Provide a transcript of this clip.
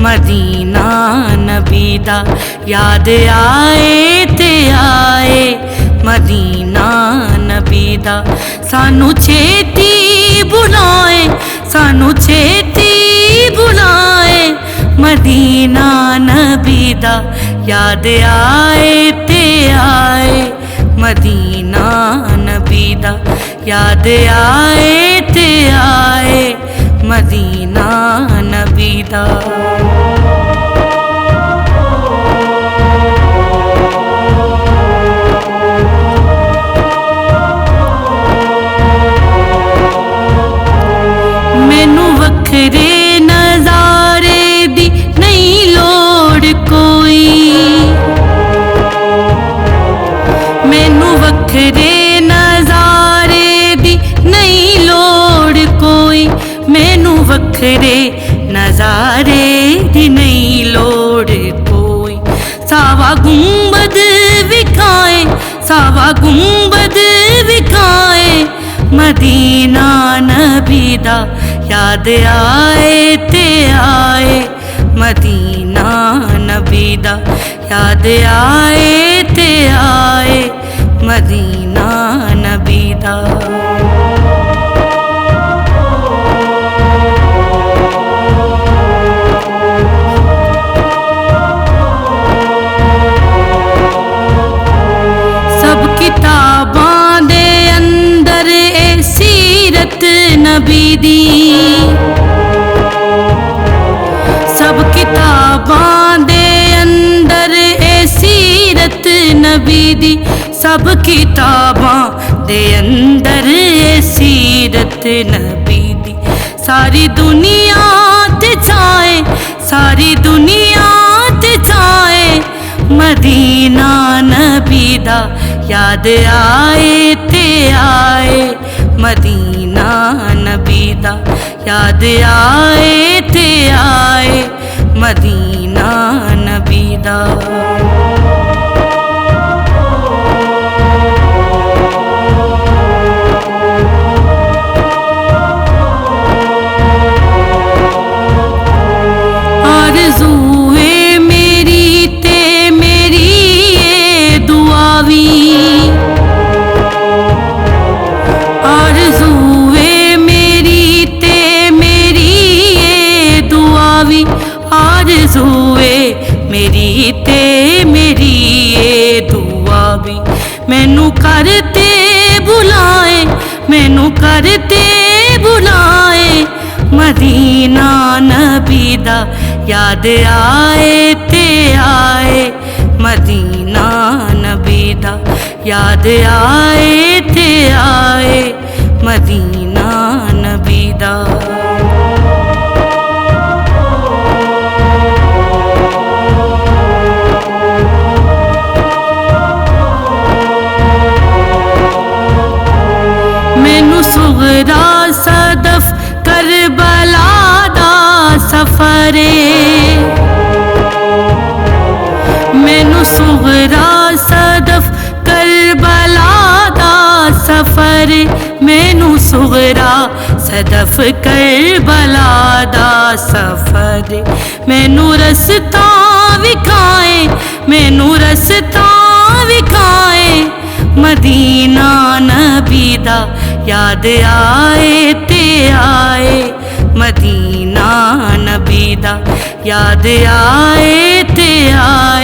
Medina नबी दा याद आए ते आए मदीना नबी दा सानू छेती बुलाए सानू छेती बुलाए मदीना नबी दा याद आए ते आए मदीना नबी दा याद आए ते आए मदीना नबी दा। मैनू वखरे नज़ारे दी नहीं लोड़ कोई मैनू वखरे नज़ारे दी नहीं लोड़ कोई मैनू वखरे नज़ारे दी नहीं लोड़ कोई सावा गुंबद विखाए सावा गुंबद विखाए मदीना नबी दा याद आए ते आए मदीना नबी दा याद आए ते आए मदीना नबी दा। सब किताबां दे अंदर ए सीरत नबी दी सब किताबां दे अंदर ए सीरत नबी दी सब किताबां दे अंदर ए सीरत नबी दी सारी दुनिया ते चाहे सारी दुनिया ते चाहे मदीना नबी दा याद आए ते आए मदीना नबी दा याद आए ते आए मदीना नबी दा। आरज़ूए मेरी ते मेरी ये दुआवी आरज़ूए मेरी ते मेरी ये दुआवी आरज़ूए मेरी ते मेरी ये दुआवी मैनू करते बुलाए मैनू करते बुलाए मदीना नबी दा याद आए ते आए मदीना नबी दा याद आए ते आए मदीना नबी दा। मैनू सुगरा सदफ करबला दा सफरे मैनू सुगरा सदफ करबला दा सफर मैनू सुगरा सदफ करबला दा सफर मैनू रस्ता विखाए मैनू रस्ता विखाए मदीना नबी दा याद आए ते आए मदीना नबी दा याद आए ते आए